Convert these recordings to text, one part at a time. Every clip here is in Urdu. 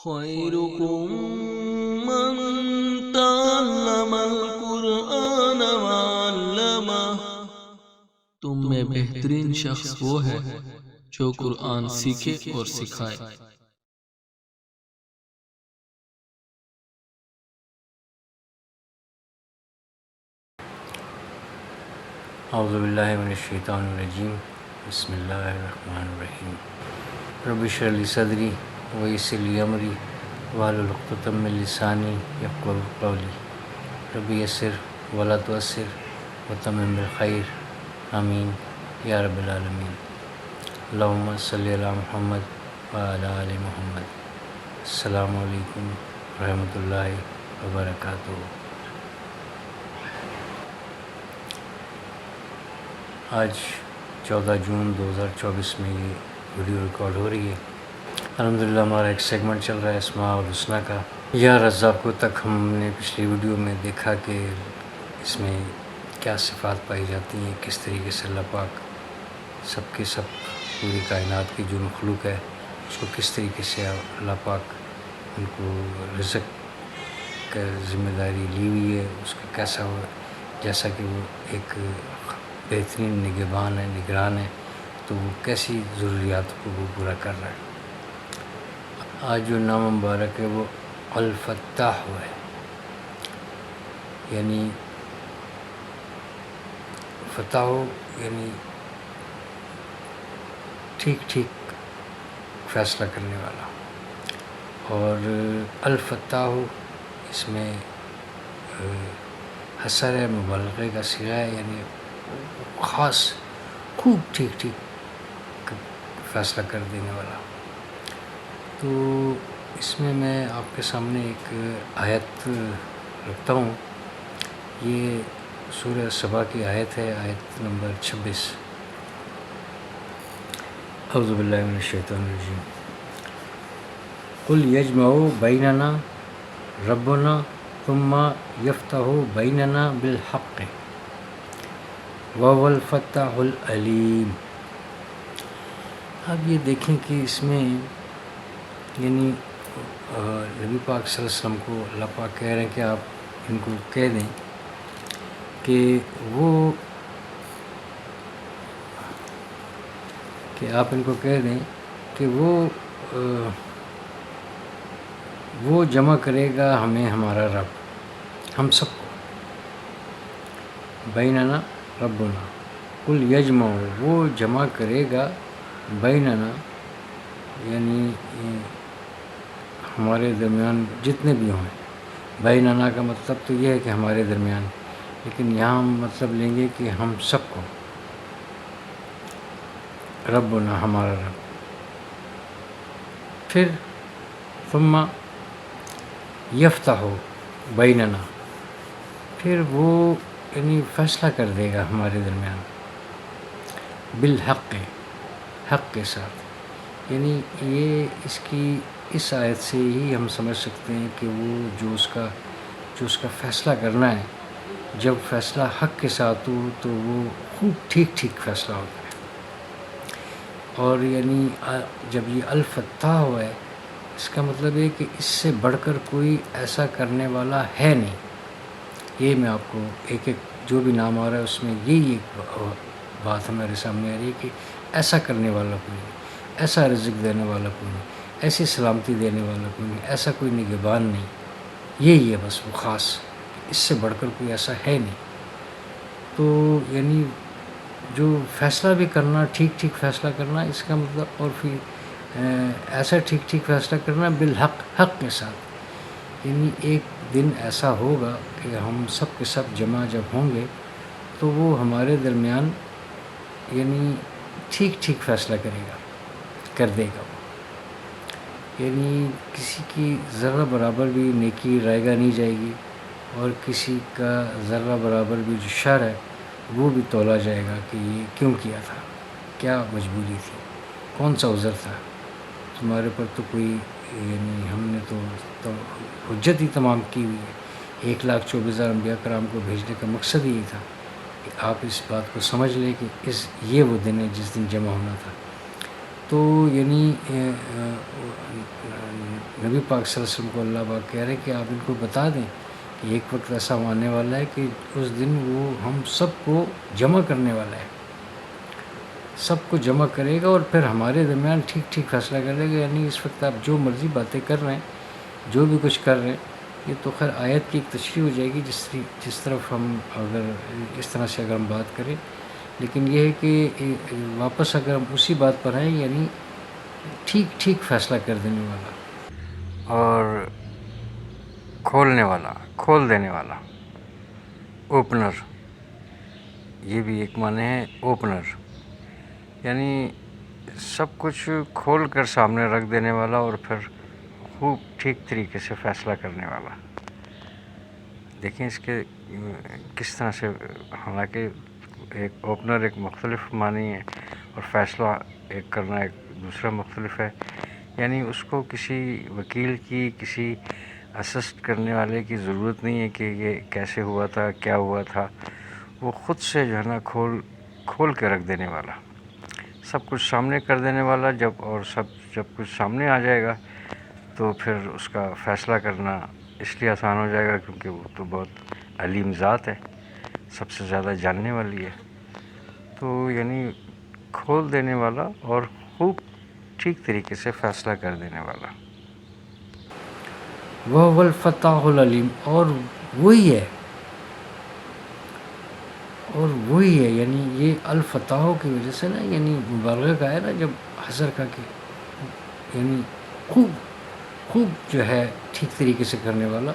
خيركم من تعلم القرآن وعلمه۔ تم میں بہترین شخص وہ ہے جو قرآن سیکھے اور سکھائے۔ اعوذ باللہ من الشیطان الرجیم، بسم اللہ الرحمن الرحیم۔ رب اشرح لی صدری ویسر لی امری واحلل عقدۃ من لسانی یفقہوا قولی۔ رب یسر ولا تعسر وتمم بالخیر، آمین یا رب العالمین۔ اللہم صلی علی محمد وعلی آل محمد۔ السلام علیکم ورحمۃ اللہ وبرکاتہ۔ آج 14 جون 2024 میں یہ ویڈیو ریکارڈ ہو رہی ہے۔ الحمدللہ ہمارا ایک سیگمنٹ چل رہا ہے اسماء الحسنی کا۔ یا رزاق کو تک ہم نے پچھلی ویڈیو میں دیکھا کہ اس میں کیا صفات پائی جاتی ہیں، کس طریقے سے اللہ پاک سب کے سب پوری کائنات کی جو مخلوق ہے اس کو کس طریقے سے اللہ پاک ان کو رزق کا ذمہ داری لی ہوئی ہے، اس کا کیسا ہو، جیسا کہ وہ ایک بہترین نگہبان ہے، نگران ہے، تو وہ کیسی ضروریات کو وہ پورا کر رہا ہے۔ آج جو نام مبارک ہے وہ الفتاح ہے، یعنی فتح یعنی ٹھیک ٹھیک فیصلہ کرنے والا، اور الفتاح اس میں حسر مبالغے کا صیغہ ہے، یعنی خاص خوب ٹھیک ٹھیک فیصلہ کر دینے والا۔ تو اس میں آپ کے سامنے ایک آیت رکھتا ہوں۔ یہ سورہ سبا کی آیت ہے، آیت نمبر 26۔ اعوذ باللہ من الشیطان الرجیم۔ قل یجمع بیننا ربنا ثم یفتح بیننا بالحق وهو الفتاح العلیم۔ اب یہ دیکھیں کہ اس میں یعنی نبی پاک صلی اللہ علیہ وسلم کو اللہ پاک کہہ رہے ہیں کہ آپ ان کو کہہ دیں کہ آپ ان کو کہہ دیں کہ وہ جمع کرے گا ہمیں ہمارا رب، ہم سب کو، بیننا ربنا، قل یجمع وہ جمع کرے گا بیننا یعنی ہمارے درمیان جتنے بھی ہوں۔ بیننا کا مطلب تو یہ ہے کہ ہمارے درمیان، لیکن یہاں ہم مطلب لیں گے کہ ہم سب کو، ربنا ہمارا رب۔ پھر ثم یفتح بیننا، پھر وہ یعنی فیصلہ کر دے گا ہمارے درمیان، بالحق، حق کے ساتھ۔ یعنی یہ اس آیت سے ہی ہم سمجھ سکتے ہیں کہ وہ جو اس کا فیصلہ کرنا ہے، جب فیصلہ حق کے ساتھ ہو تو وہ خوب ٹھیک ٹھیک فیصلہ ہوتا ہے۔ اور یعنی جب یہ الفتاح ہوا ہے، اس کا مطلب ہے کہ اس سے بڑھ کر کوئی ایسا کرنے والا ہے نہیں۔ یہ میں آپ کو ایک جو بھی نام آ رہا ہے اس میں یہی ایک بات ہمارے سامنے آ رہی ہے کہ ایسا کرنے والا کوئی نہیں، ایسا رزق دینے والا کوئی نہیں، ایسی سلامتی دینے والا کوئی نہیں، ایسا کوئی نگہبان نہیں۔ یہی ہے بس وہ خاص، اس سے بڑھ کر کوئی ایسا ہے نہیں۔ تو یعنی جو فیصلہ بھی کرنا، ٹھیک ٹھیک فیصلہ کرنا، اس کا مطلب، اور پھر ایسا ٹھیک ٹھیک فیصلہ کرنا بالحق، حق کے ساتھ۔ یعنی ایک دن ایسا ہوگا کہ ہم سب کے سب جمع جب ہوں گے تو وہ ہمارے درمیان یعنی ٹھیک ٹھیک فیصلہ کر دے گا۔ یعنی کسی کی ذرہ برابر بھی نیکی رائے گا نہیں جائے گی، اور کسی کا ذرہ برابر بھی جو شر ہے وہ بھی تولا جائے گا کہ یہ کیوں کیا تھا، کیا مجبوری تھی، کون سا عذر تھا تمہارے پر، تو کوئی یعنی ہم نے تو حجت ہی تمام کی ہوئی ہے۔ 1,24,000 انبیاء کرام کو بھیجنے کا مقصد یہی تھا کہ آپ اس بات کو سمجھ لیں کہ یہ وہ دن ہے جس دن جمع ہونا تھا۔ تو یعنی نبی پاک صلی اللہ علیہ وسلم کو اللہ پاک کہہ رہے کہ آپ ان کو بتا دیں کہ ایک وقت ایسا آنے والا ہے کہ اس دن وہ ہم سب کو جمع کرنے والا ہے، سب کو جمع کرے گا اور پھر ہمارے درمیان ٹھیک ٹھیک فیصلہ کرے گا. یعنی اس وقت آپ جو مرضی باتیں کر رہے ہیں، جو بھی کچھ کر رہے ہیں، یہ تو خیر آیت کی ایک تشریح ہو جائے گی جس طرف ہم اگر اس طرح سے اگر ہم بات کریں. لیکن یہ ہے کہ واپس اگر ہم اسی بات پر آئیں، یعنی ٹھیک ٹھیک فیصلہ کر دینے والا اور کھولنے والا، کھول دینے والا، اوپنر. یہ بھی ایک معنی ہے اوپنر، یعنی سب کچھ کھول کر سامنے رکھ دینے والا اور پھر خوب ٹھیک طریقے سے فیصلہ کرنے والا. دیکھیں اس کے کس طرح سے، حالانکہ ایک اوپنر ایک مختلف معنی ہے اور فیصلہ ایک کرنا ایک دوسرا مختلف ہے. یعنی اس کو کسی وکیل کی، کسی اسسٹ کرنے والے کی ضرورت نہیں ہے کہ یہ کیسے ہوا تھا، کیا ہوا تھا. وہ خود سے جو ہے نا کھول کے رکھ دینے والا، سب کچھ سامنے کر دینے والا. جب کچھ سامنے آ جائے گا تو پھر اس کا فیصلہ کرنا اس لیے آسان ہو جائے گا کیونکہ وہ تو بہت علیم ذات ہے، سب سے زیادہ جاننے والی ہے. تو یعنی کھول دینے والا اور خوب ٹھیک طریقے سے فیصلہ کر دینے والا. وہ الفتاح العلیم، اور وہی ہے، یعنی یہ الفتاح کی وجہ سے نا، یعنی مبالغہ کا ہے نا جب حضر کا کہ یعنی خوب جو ہے ٹھیک طریقے سے کرنے والا.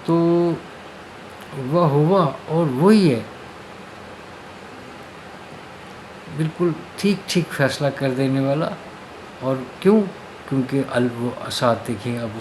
تو وہ ہوا، اور وہی ہے بالکل ٹھیک فیصلہ کر دینے والا. اور کیونکہ وہ ساتھ دیکھیں، اب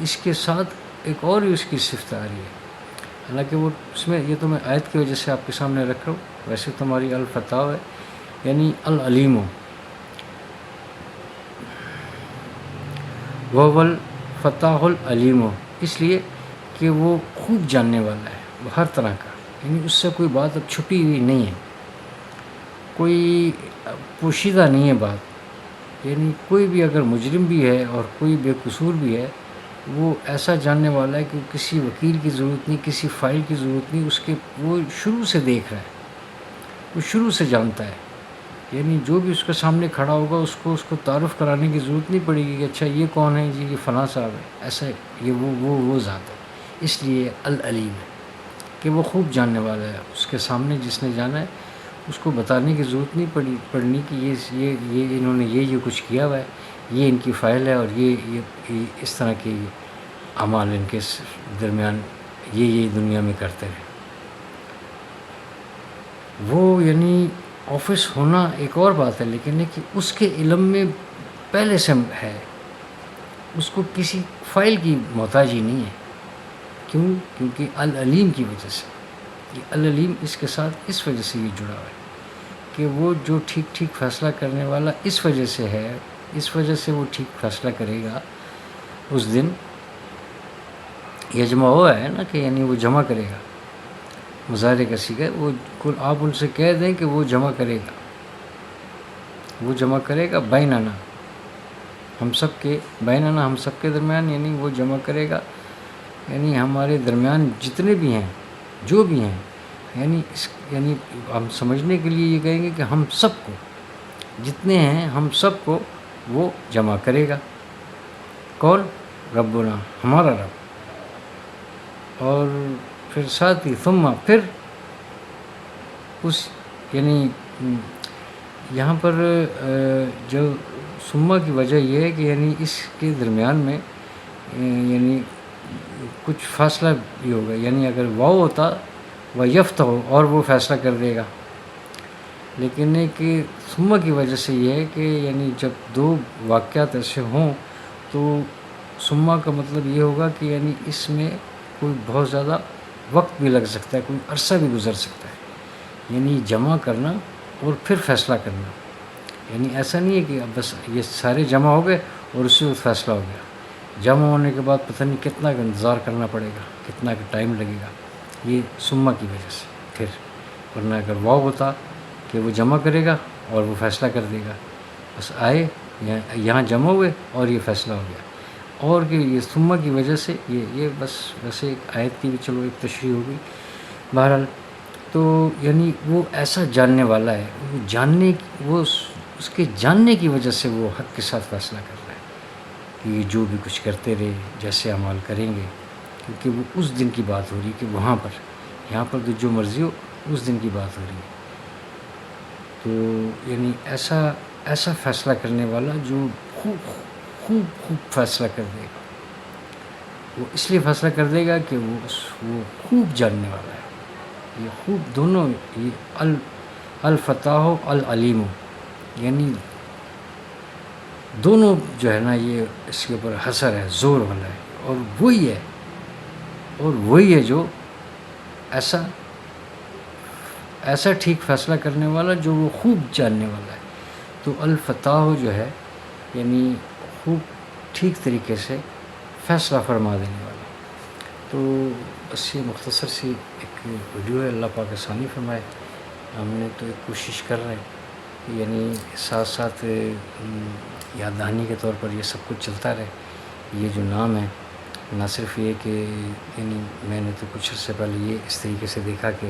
اس کے ساتھ ایک اور ہی اس کی صفت آ رہی ہے. حالانکہ وہ اس میں، یہ تو میں آیت کی وجہ سے آپ کے سامنے رکھ رہا ہوں، ویسے تو ہماری الفتاح ہے یعنی العلیم. وہ الفتاح العلیم، اس لیے کہ وہ خوب جاننے والا ہے، وہ ہر طرح کا، یعنی اس سے کوئی بات اب چھپی ہوئی نہیں ہے، کوئی پوشیدہ نہیں ہے بات. یعنی کوئی بھی اگر مجرم بھی ہے اور کوئی بے قصور بھی ہے، وہ ایسا جاننے والا ہے کہ کسی وکیل کی ضرورت نہیں، کسی فائل کی ضرورت نہیں. وہ شروع سے دیکھ رہا ہے، وہ شروع سے جانتا ہے. یعنی جو بھی اس کے سامنے کھڑا ہوگا اس کو تعارف کرانے کی ضرورت نہیں پڑے گی کہ اچھا یہ کون ہے جی، یہ فلاں صاحب ہے. ایسا یہ وہ ذات ہے، اس لیے العلیم ہے کہ وہ خوب جاننے والا ہے. اس کے سامنے جس نے جانا ہے اس کو بتانے کی ضرورت نہیں پڑنی کہ یہ انہوں نے یہ کچھ کیا ہوا ہے، یہ ان کی فائل ہے، اور یہ اس طرح کے اعمال ان کے درمیان یہ دنیا میں کرتے رہے. وہ یعنی آفس ہونا ایک اور بات ہے، لیکن ہے کہ اس کے علم میں پہلے سے ہے، اس کو کسی فائل کی محتاجی نہیں ہے. کیونکہ العلیم کی وجہ سے، یہ العلیم اس کے ساتھ اس وجہ سے یہ جڑا ہوا ہے کہ وہ جو ٹھیک فیصلہ کرنے والا اس وجہ سے ہے، اس وجہ سے وہ ٹھیک فیصلہ کرے گا. اس دن یجمع ہوا ہے نا کہ یعنی وہ جمع کرے گا، مظاہرے کا صیغہ. وہ آپ ان سے کہہ دیں کہ وہ جمع کرے گا، وہ جمع کرے گا بیننا، ہم سب کے درمیان. یعنی وہ جمع کرے گا، یعنی ہمارے درمیان جتنے بھی ہیں، جو بھی ہیں. یعنی ہم سمجھنے کے لیے یہ کہیں گے کہ ہم سب کو، جتنے ہیں ہم سب کو وہ جمع کرے گا. کون؟ ربنا، ہمارا رب. اور پھر ساتھ ہی ثم، پھر اس یعنی یہاں پر جو ثم کی وجہ یہ ہے کہ یعنی اس کے درمیان میں یعنی کچھ فاصلہ بھی ہوگا. یعنی اگر واو ہوتا و یفتح ہو اور وہ فیصلہ کر دے گا، لیکن ہے کہ ثم کی وجہ سے یہ ہے کہ یعنی جب دو واقعات ایسے ہوں تو ثم کا مطلب یہ ہوگا کہ یعنی اس میں کوئی بہت زیادہ وقت بھی لگ سکتا ہے، کوئی عرصہ بھی گزر سکتا ہے. یعنی جمع کرنا اور پھر فیصلہ کرنا، یعنی ایسا نہیں ہے کہ اب بس یہ سارے جمع ہو گئے اور اسی وقت فیصلہ ہو گیا. جمع ہونے کے بعد پتہ نہیں کتنا انتظار کرنا پڑے گا، کتنا ٹائم لگے گا. یہ ثم کی وجہ سے. پھر ورنہ اگر واو ہوتا کہ وہ جمع کرے گا اور وہ فیصلہ کر دے گا، بس آئے یہاں جمع ہوئے اور یہ فیصلہ ہو گیا، اور کہ یہ ثم کی وجہ سے یہ بس ویسے ایک آیت کی بھی چلو ایک تشریح ہو گئی بہرحال. تو یعنی وہ ایسا جاننے والا ہے، وہ اس کے جاننے کی وجہ سے وہ حق کے ساتھ فیصلہ کر رہا ہے کہ یہ جو بھی کچھ کرتے رہے جیسے اعمال کریں گے، کیونکہ وہ اس دن کی بات ہو رہی ہے کہ وہاں پر، یہاں پر تو جو مرضی ہو اس دن کی بات ہو رہی ہے. تو یعنی ایسا فیصلہ کرنے والا جو خوب فیصلہ کر دے گا. وہ اس لیے فیصلہ کر دے گا کہ وہ خوب جاننے والا ہے. یہ خوب دونوں، یہ الفتاح العلیم، یعنی دونوں جو ہے نا یہ اس کے اوپر حسر ہے، زور والا ہے. اور وہی ہے جو ایسا ٹھیک فیصلہ کرنے والا جو وہ خوب جاننے والا ہے. تو الفتاح جو ہے یعنی خوب ٹھیک طریقے سے فیصلہ فرما دینے والا. تو بس یہ مختصر سی ایک ویڈیو ہے، اللہ پاک آسانی فرمائے. ہم نے تو ایک کوشش کر رہے ہیں یعنی ساتھ ساتھ یاد دہانی کے طور پر یہ سب کچھ چلتا رہے. یہ جو نام ہے، نہ صرف یہ کہ یعنی میں نے تو کچھ عرصے پہلے یہ اس طریقے سے دیکھا کہ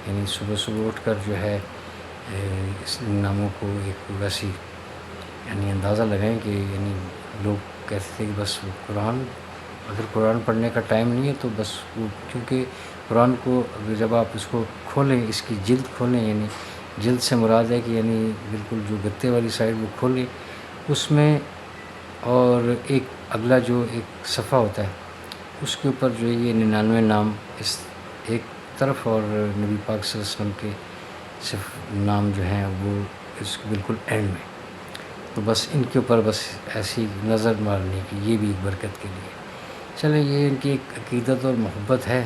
یعنی صبح اٹھ کر جو ہے اس ناموں کو ایک ویسی یعنی اندازہ لگائیں کہ یعنی لوگ کہتے تھے کہ بس اگر قرآن پڑھنے کا ٹائم نہیں ہے تو بس وہ، کیونکہ قرآن کو جب آپ اس کو کھولیں، اس کی جلد کھولیں، یعنی جلد سے مراد ہے کہ یعنی بالکل جو گتے والی سائڈ وہ کھولیں، اس میں اور ایک اگلا جو ایک صفحہ ہوتا ہے اس کے اوپر جو ہے یہ 99 نام اس ایک طرف اور نبی پاک صلی اللہ علیہ وسلم کے صرف نام جو ہیں وہ اس کے بالکل اینڈ میں. تو بس ان کے اوپر بس ایسی نظر مارنے کی، یہ بھی ایک برکت کے لیے. چلیں، یہ ان کی ایک عقیدت اور محبت ہے،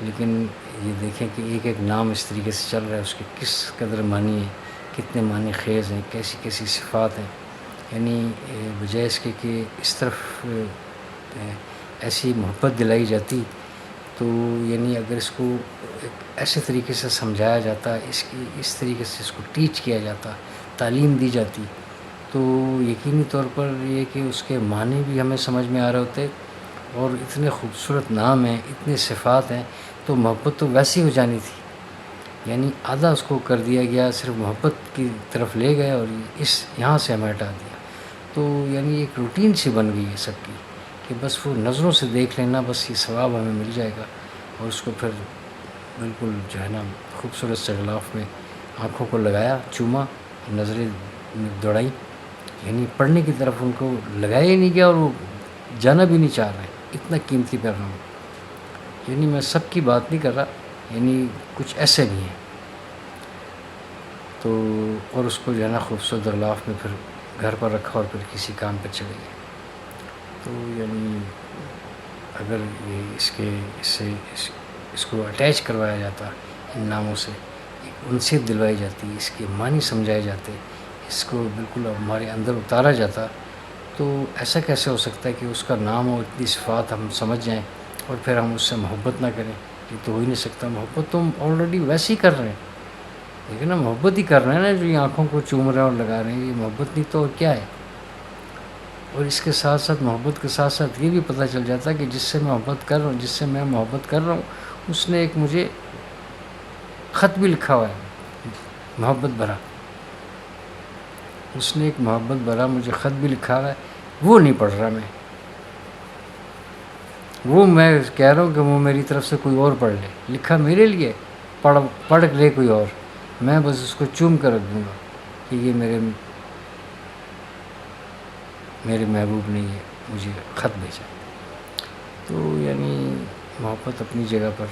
لیکن یہ دیکھیں کہ ایک نام اس طریقے سے چل رہا ہے، اس کے کس قدر معنی ہیں، کتنے معنی خیز ہیں، کیسی صفات ہیں. یعنی بجائے اس کے کہ اس طرف ایسی محبت دلائی جاتی تو یعنی اگر اس کو ایک ایسے طریقے سے سمجھایا جاتا، اس طریقے سے اس کو ٹیچ کیا جاتا، تعلیم دی جاتی، تو یقینی طور پر یہ کہ اس کے معنی بھی ہمیں سمجھ میں آ رہے ہوتے، اور اتنے خوبصورت نام ہیں، اتنے صفات ہیں، تو محبت تو ویسی ہو جانی تھی. یعنی آدھا اس کو کر دیا گیا، صرف محبت کی طرف لے گئے اور یہاں سے ہمیں ہٹا دیا. تو یعنی ایک روٹین سی بن گئی ہے سب کی کہ بس وہ نظروں سے دیکھ لینا، بس یہ ثواب ہمیں مل جائے گا. اور اس کو پھر بالکل جو ہے نا خوبصورت سے غلاف میں آنکھوں کو لگایا، چوما، نظریں دوڑائی، یعنی پڑھنے کی طرف ان کو لگایا ہی نہیں گیا اور وہ جانا بھی نہیں چاہ رہے. اتنا قیمتی پیغام. یعنی میں سب کی بات نہیں کر رہا، یعنی کچھ ایسے بھی ہیں. تو اور اس کو جو ہے نا خوبصورت غلاف میں پھر گھر پر رکھا اور پھر کسی کام پہ چلے گئے. تو یعنی اگر یہ اس کو اٹیچ کروایا جاتا ان ناموں سے، ایک انسیت دلوائی جاتی، اس کے معنی سمجھائے جاتے، اس کو بالکل ہمارے اندر اتارا جاتا، تو ایسا کیسے ہو سکتا ہے کہ اس کا نام اور اتنی صفات ہم سمجھ جائیں اور پھر ہم اس سے محبت نہ کریں؟ یہ تو ہو ہی نہیں سکتا. محبت تو ہم آلریڈی ویسے ہی کر رہے ہیں، لیکن ہم محبت ہی کر رہے ہیں نا، جو یہ آنکھوں کو چوم رہے ہیں اور لگا رہے ہیں، یہ محبت نہیں تو اور کیا ہے؟ اور اس کے ساتھ ساتھ محبت کے ساتھ ساتھ یہ بھی پتہ چل جاتا ہے کہ جس سے میں محبت کر رہا ہوں اس نے ایک مجھے خط بھی لکھا ہوا ہے محبت بھرا. اس نے ایک محبت بھرا مجھے خط بھی لکھا ہوا ہے، وہ نہیں پڑھ رہا وہ میں کہہ رہا ہوں کہ وہ میری طرف سے کوئی اور پڑھ لے. لکھا میرے لیے، پڑھ لے کوئی اور، میں بس اس کو چوم کر رکھ دوں گا کہ یہ میرے محبوب نے یہ مجھے خط بھیجا. تو یعنی محبت اپنی جگہ پر،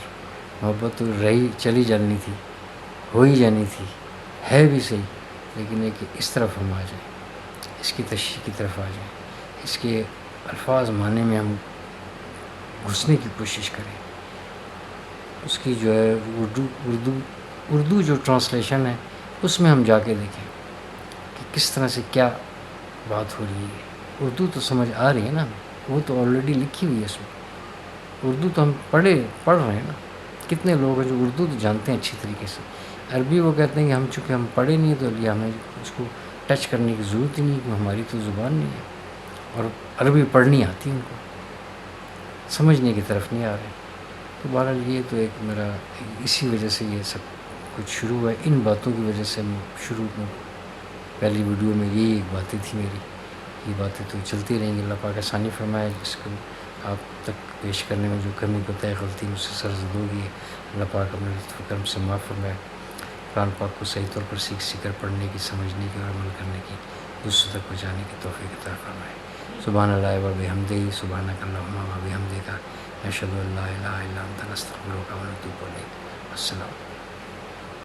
محبت تو چلی جانی تھی، ہو ہی جانی تھی، ہے بھی صحیح، لیکن یہ کہ اس طرف ہم آ جائیں، اس کی تشریح کی طرف آ جائیں، اس کے الفاظ معنی میں ہم گھسنے کی کوشش کریں. اس کی جو ہے اردو جو ٹرانسلیشن ہے اس میں ہم جا کے دیکھیں کہ کس طرح سے کیا بات ہو رہی ہے. اردو تو سمجھ آ رہی ہے نا، وہ تو آلریڈی لکھی ہوئی ہے اس میں. اردو تو ہم پڑھ رہے ہیں نا. کتنے لوگ ہیں جو اردو تو جانتے ہیں اچھی طریقے سے. عربی وہ کہتے ہیں کہ چونکہ ہم پڑھے نہیں تو لیے ہمیں اس کو ٹچ کرنے کی ضرورت ہی نہیں، ہماری تو زبان نہیں ہے، اور عربی پڑھنی آتی ان کو، سمجھنے کی طرف نہیں آ رہے. تو بہرحال یہ تو ایک میرا اسی وجہ سے یہ سب کچھ شروع ہوا ہے، ان باتوں کی وجہ سے شروع میں پہلی ویڈیو میں یہی ایک باتیں تھی میری، یہ باتیں تو چلتی رہیں گی. اللہ پاک آسانی فرمائے، جس کو آپ تک پیش کرنے میں جو کمی کوتاہی غلطی مجھ سے سرزد ہوگی، اللہ پاک اپنے لطف و کرم سے معاف فرمائے. قرآن پاک کو صحیح طور پر سیکھ کر پڑھنے کی، سمجھنے کی اور عمل کرنے کی، دوسروں تک پہنچانے کی توفیق عطا فرمائے. سبحان اللہ و بحمدہ، سبحانک اللہم و بحمدک، نشہد ان لا الہ الا انت، نستغفرک و نتوب الیک. السلام.